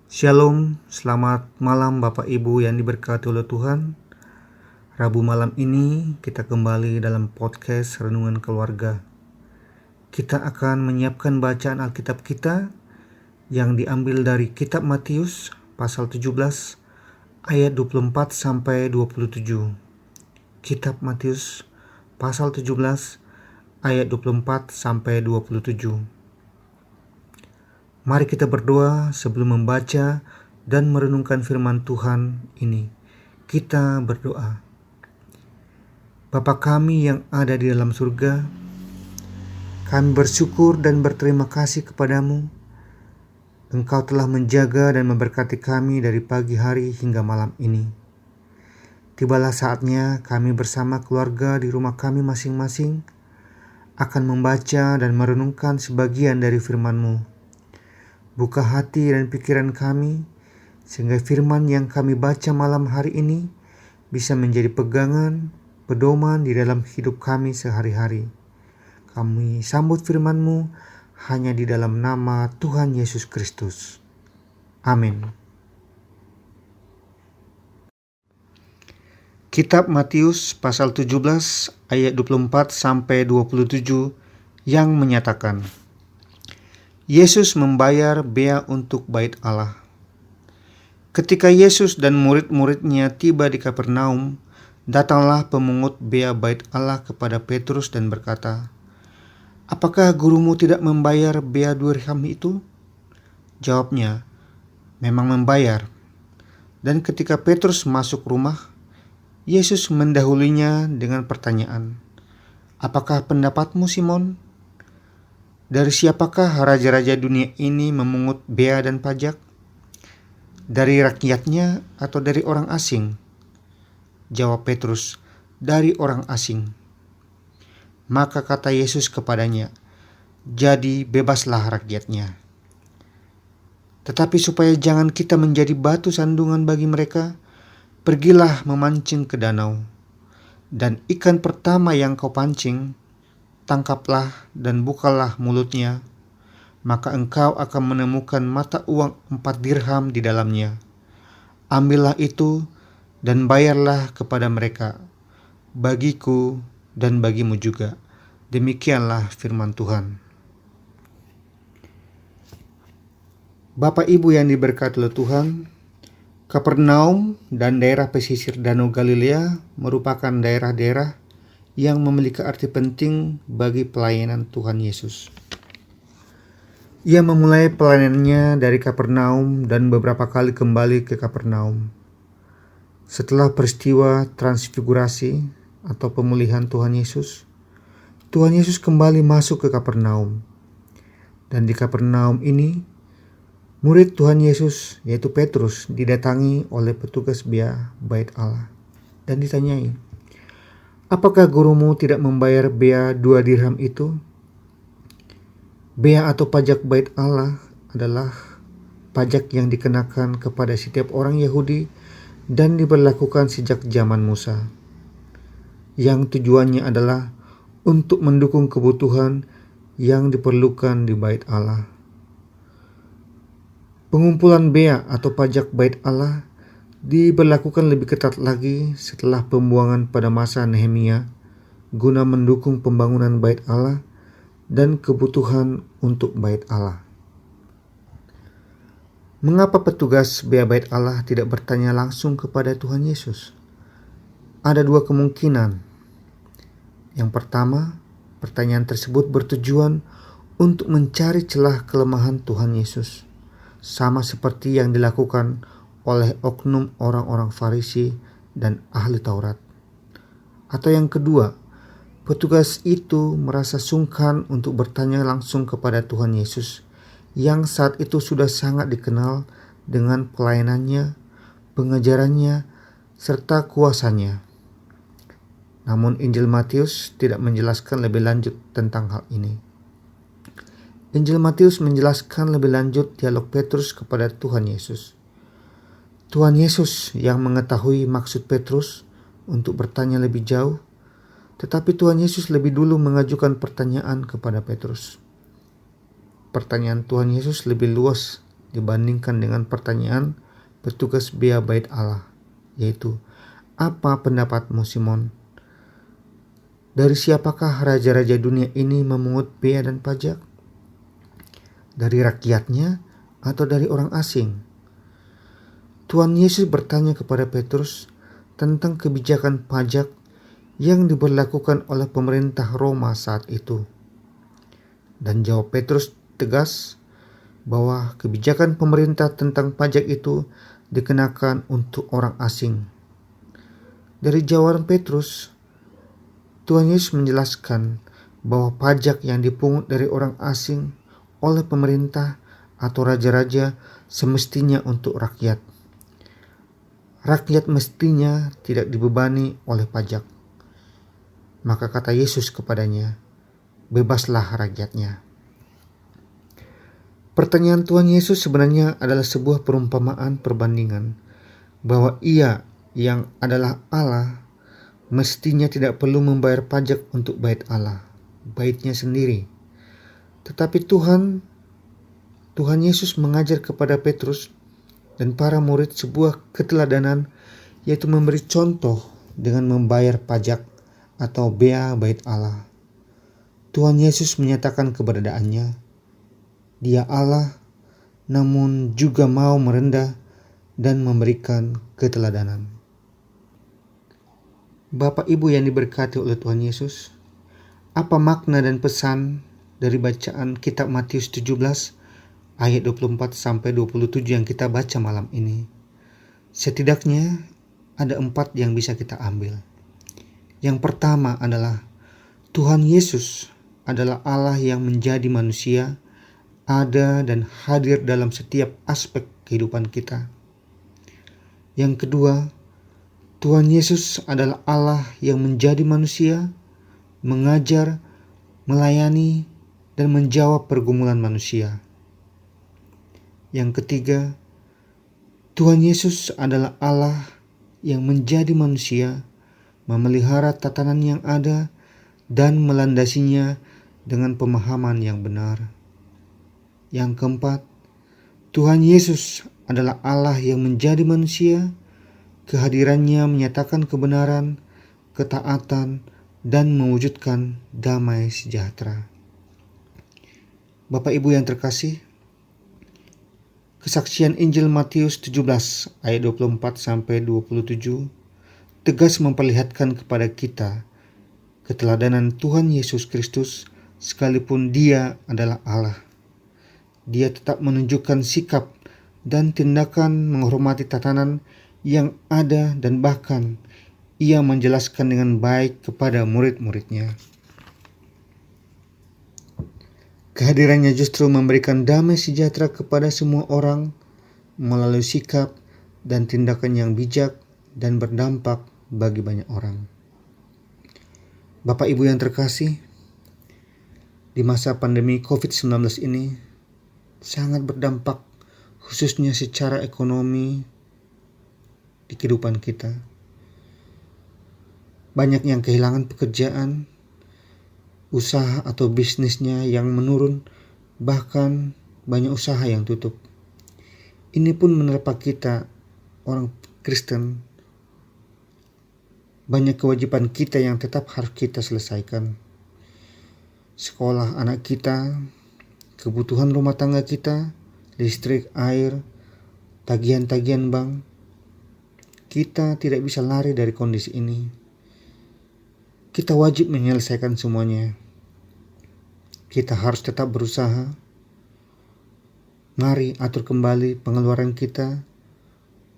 Shalom, selamat malam Bapak Ibu yang diberkati oleh Tuhan. Rabu malam ini kita kembali dalam podcast Renungan Keluarga. Kita akan menyiapkan bacaan Alkitab kita yang diambil dari kitab Matius pasal 17 ayat 24 sampai 27. Kitab Matius pasal 17 ayat 24 sampai 27. Mari kita berdoa sebelum membaca dan merenungkan firman Tuhan ini. Kita berdoa. Bapa kami yang ada di dalam surga, kami bersyukur dan berterima kasih kepadamu. Engkau telah menjaga dan memberkati kami dari pagi hari hingga malam ini. Tibalah saatnya kami bersama keluarga di rumah kami masing-masing akan membaca dan merenungkan sebagian dari firman-Mu. Buka hati dan pikiran kami, sehingga firman yang kami baca malam hari ini bisa menjadi pegangan, pedoman di dalam hidup kami sehari-hari. Kami sambut firman-Mu hanya di dalam nama Tuhan Yesus Kristus. Amin. Kitab Matius pasal 17 ayat 24 sampai 27 yang menyatakan, Yesus membayar bea untuk bait Allah. Ketika Yesus dan murid-muridnya tiba di Kapernaum, datanglah pemungut bea bait Allah kepada Petrus dan berkata, "Apakah gurumu tidak membayar bea 2 dirham itu?" Jawabnya, "Memang membayar." Dan ketika Petrus masuk rumah, Yesus mendahulinya dengan pertanyaan, "Apakah pendapatmu, Simon? Dari siapakah raja-raja dunia ini memungut bea dan pajak? Dari rakyatnya atau dari orang asing?" Jawab Petrus, "Dari orang asing." Maka kata Yesus kepadanya, "Jadi bebaslah rakyatnya. Tetapi supaya jangan kita menjadi batu sandungan bagi mereka, pergilah memancing ke danau. Dan ikan pertama yang kau pancing, tangkaplah dan bukalah mulutnya, maka engkau akan menemukan mata uang 4 dirham di dalamnya. Ambillah itu dan bayarlah kepada mereka, bagiku dan bagimu juga." Demikianlah firman Tuhan. Bapak Ibu yang diberkati oleh Tuhan, Kapernaum dan daerah pesisir Danau Galilea merupakan daerah-daerah yang memiliki arti penting bagi pelayanan Tuhan Yesus. Ia memulai pelayanannya dari Kapernaum dan beberapa kali kembali ke Kapernaum. Setelah peristiwa transfigurasi atau pemulihan Tuhan Yesus kembali masuk ke Kapernaum. Dan di Kapernaum ini, murid Tuhan Yesus yaitu Petrus didatangi oleh petugas bea bait Allah dan ditanyai, "Apakah gurumu tidak membayar bea 2 dirham itu?" Bea atau pajak bait Allah adalah pajak yang dikenakan kepada setiap orang Yahudi dan diberlakukan sejak zaman Musa, yang tujuannya adalah untuk mendukung kebutuhan yang diperlukan di bait Allah. Pengumpulan bea atau pajak bait Allah diberlakukan lebih ketat lagi setelah pembuangan pada masa Nehemia guna mendukung pembangunan bait Allah dan kebutuhan untuk bait Allah. Mengapa petugas bea bait Allah tidak bertanya langsung kepada Tuhan Yesus? Ada 2 kemungkinan. Yang pertama, pertanyaan tersebut bertujuan untuk mencari celah kelemahan Tuhan Yesus, sama seperti yang dilakukan oleh oknum orang-orang Farisi dan ahli Taurat. Atau yang kedua, petugas itu merasa sungkan untuk bertanya langsung kepada Tuhan Yesus yang saat itu sudah sangat dikenal dengan pelayanannya, pengajarannya, serta kuasanya. Namun Injil Matius tidak menjelaskan lebih lanjut tentang hal ini. Injil Matius menjelaskan lebih lanjut dialog Petrus kepada Tuhan Yesus. Tuhan Yesus yang mengetahui maksud Petrus untuk bertanya lebih jauh, tetapi Tuhan Yesus lebih dulu mengajukan pertanyaan kepada Petrus. Pertanyaan Tuhan Yesus lebih luas dibandingkan dengan pertanyaan petugas bea bait Allah, yaitu, "Apa pendapatmu, Simon? Dari siapakah raja-raja dunia ini memungut bea dan pajak? Dari rakyatnya atau dari orang asing?" Tuhan Yesus bertanya kepada Petrus tentang kebijakan pajak yang diberlakukan oleh pemerintah Roma saat itu. Dan jawab Petrus tegas bahwa kebijakan pemerintah tentang pajak itu dikenakan untuk orang asing. Dari jawaban Petrus, Tuhan Yesus menjelaskan bahwa pajak yang dipungut dari orang asing oleh pemerintah atau raja-raja semestinya untuk rakyat. Rakyat mestinya tidak dibebani oleh pajak. Maka kata Yesus kepadanya, "Bebaslah rakyatnya." Pertanyaan Tuhan Yesus sebenarnya adalah sebuah perumpamaan perbandingan bahwa Ia yang adalah Allah mestinya tidak perlu membayar pajak untuk bait Allah, baitnya sendiri. Tetapi Tuhan Yesus mengajar kepada Petrus dan para murid sebuah keteladanan, yaitu memberi contoh dengan membayar pajak atau bea bait Allah. Tuhan Yesus menyatakan keberadaannya. Dia Allah, namun juga mau merendah dan memberikan keteladanan. Bapak Ibu yang diberkati oleh Tuhan Yesus, apa makna dan pesan dari bacaan kitab Matius 17 ayat 24 sampai 27 yang kita baca malam ini? Setidaknya ada 4 yang bisa kita ambil. Yang pertama adalah Tuhan Yesus adalah Allah yang menjadi manusia, ada dan hadir dalam setiap aspek kehidupan kita. Yang kedua, Tuhan Yesus adalah Allah yang menjadi manusia, mengajar, melayani, dan menjawab pergumulan manusia. Yang ketiga, Tuhan Yesus adalah Allah yang menjadi manusia, memelihara tatanan yang ada dan melandasinya dengan pemahaman yang benar. Yang keempat, Tuhan Yesus adalah Allah yang menjadi manusia, kehadirannya menyatakan kebenaran, ketaatan, dan mewujudkan damai sejahtera. Bapak Ibu yang terkasih, kesaksian Injil Matius 17 ayat 24 sampai 27 tegas memperlihatkan kepada kita keteladanan Tuhan Yesus Kristus sekalipun Dia adalah Allah. Dia tetap menunjukkan sikap dan tindakan menghormati tatanan yang ada dan bahkan Ia menjelaskan dengan baik kepada murid-muridnya. Kehadirannya justru memberikan damai sejahtera kepada semua orang melalui sikap dan tindakan yang bijak dan berdampak bagi banyak orang. Bapak Ibu yang terkasih, di masa pandemi COVID-19 ini sangat berdampak khususnya secara ekonomi di kehidupan kita. Banyak yang kehilangan pekerjaan, usaha atau bisnisnya yang menurun, bahkan banyak usaha yang tutup. Ini pun menerpa kita, orang Kristen. Banyak kewajiban kita yang tetap harus kita selesaikan. Sekolah anak kita, kebutuhan rumah tangga kita, listrik, air, tagihan-tagihan bank. Kita tidak bisa lari dari kondisi ini. Kita wajib menyelesaikan semuanya. Kita harus tetap berusaha. Mari atur kembali pengeluaran kita,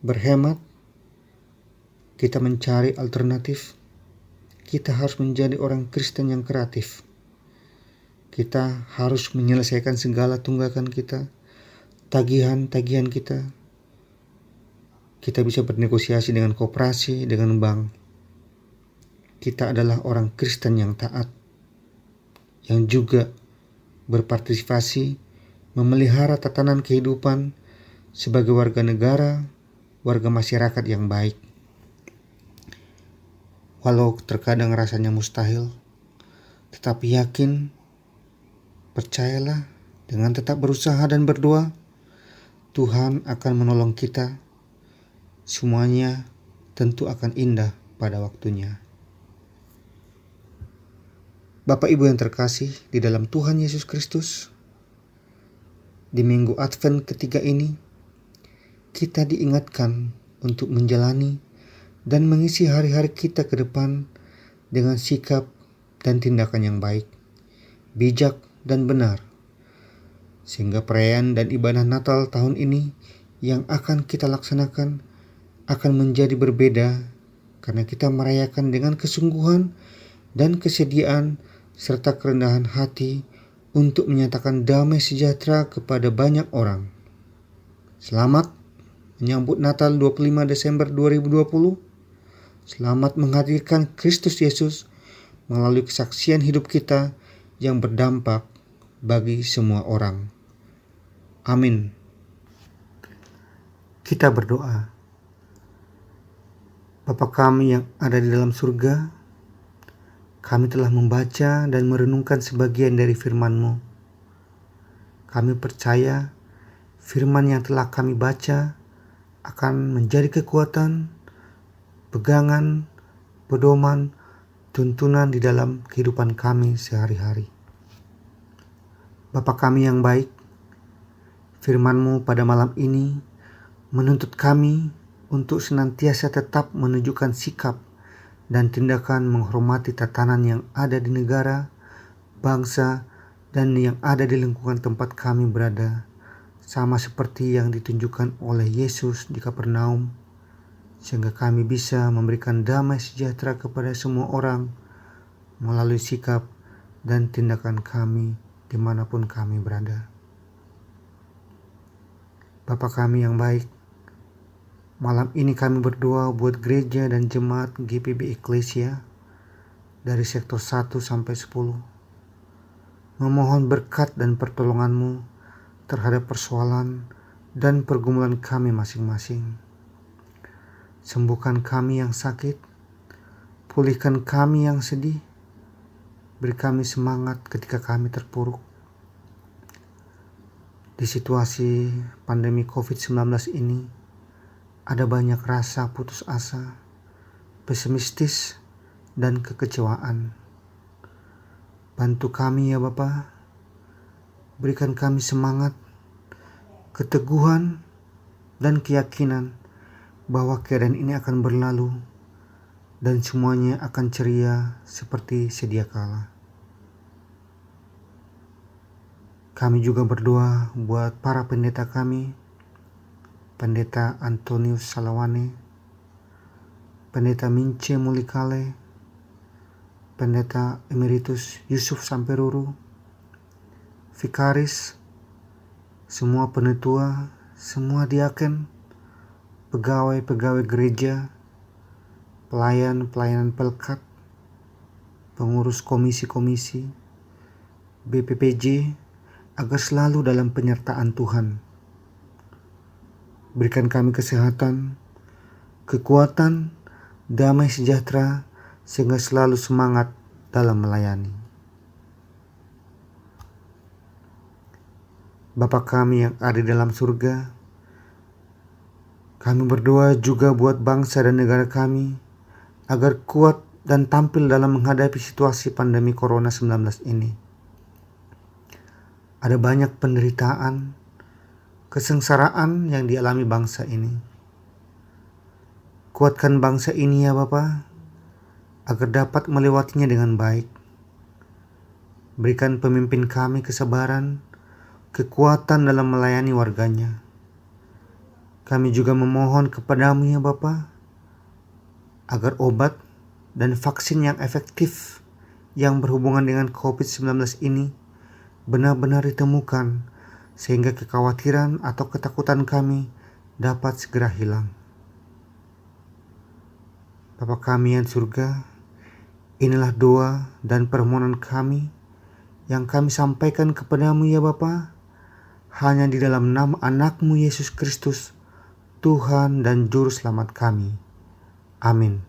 berhemat. Kita mencari alternatif. Kita harus menjadi orang Kristen yang kreatif. Kita harus menyelesaikan segala tunggakan kita, tagihan-tagihan kita. Kita bisa bernegosiasi dengan koperasi, dengan bank. Kita adalah orang Kristen yang taat, yang juga berpartisipasi memelihara tatanan kehidupan sebagai warga negara, warga masyarakat yang baik. Walau terkadang rasanya mustahil, tetapi yakin, percayalah, dengan tetap berusaha dan berdoa, Tuhan akan menolong kita. Semuanya tentu akan indah pada waktunya. Bapak Ibu yang terkasih di dalam Tuhan Yesus Kristus, di minggu Advent ketiga ini, kita diingatkan untuk menjalani dan mengisi hari-hari kita ke depan dengan sikap dan tindakan yang baik, bijak dan benar, sehingga perayaan dan ibadah Natal tahun ini yang akan kita laksanakan akan menjadi berbeda karena kita merayakan dengan kesungguhan dan kesediaan serta kerendahan hati untuk menyatakan damai sejahtera kepada banyak orang. Selamat menyambut Natal 25 Desember 2020. Selamat menghadirkan Kristus Yesus melalui kesaksian hidup kita yang berdampak bagi semua orang. Amin. Kita berdoa. Bapa kami yang ada di dalam surga, kami telah membaca dan merenungkan sebagian dari firman-Mu. Kami percaya firman yang telah kami baca akan menjadi kekuatan, pegangan, pedoman, tuntunan di dalam kehidupan kami sehari-hari. Bapa kami yang baik, firman-Mu pada malam ini menuntut kami untuk senantiasa tetap menunjukkan sikap dan tindakan menghormati tatanan yang ada di negara, bangsa, dan yang ada di lingkungan tempat kami berada, sama seperti yang ditunjukkan oleh Yesus di Kapernaum, sehingga kami bisa memberikan damai sejahtera kepada semua orang melalui sikap dan tindakan kami dimanapun kami berada. Bapa kami yang baik, malam ini kami berdoa buat gereja dan jemaat GPB Eklesia dari sektor 1 sampai 10. Memohon berkat dan pertolongan-Mu terhadap persoalan dan pergumulan kami masing-masing. Sembuhkan kami yang sakit, pulihkan kami yang sedih, beri kami semangat ketika kami terpuruk. Di situasi pandemi COVID-19 ini, ada banyak rasa putus asa, pesimistis, dan kekecewaan. Bantu kami ya Bapa, berikan kami semangat, keteguhan, dan keyakinan bahwa keadaan ini akan berlalu dan semuanya akan ceria seperti sedia kala. Kami juga berdoa buat para pendeta kami, Pendeta Antonius Salawane, Pendeta Mince Mulikale, Pendeta Emeritus Yusuf Samperuru, Vikaris, semua penetua, semua diaken, pegawai-pegawai gereja, pelayanan Pelkat, pengurus komisi-komisi, BPPJ, agar selalu dalam penyertaan Tuhan. Berikan kami kesehatan, kekuatan, damai sejahtera, sehingga selalu semangat dalam melayani. Bapa kami yang ada di dalam surga, kami berdoa juga buat bangsa dan negara kami, agar kuat dan tampil dalam menghadapi situasi pandemi Corona 19 ini. Ada banyak penderitaan, kesengsaraan yang dialami bangsa ini. Kuatkan bangsa ini ya Bapa, agar dapat melewatinya dengan baik. Berikan pemimpin kami kesabaran, kekuatan dalam melayani warganya. Kami juga memohon kepadamu ya Bapa, agar obat dan vaksin yang efektif yang berhubungan dengan COVID-19 ini benar-benar ditemukan, sehingga kekhawatiran atau ketakutan kami dapat segera hilang. Bapa kami yang surga, inilah doa dan permohonan kami yang kami sampaikan kepadamu ya Bapa, hanya di dalam nama anak-Mu Yesus Kristus, Tuhan dan Juru Selamat kami. Amin.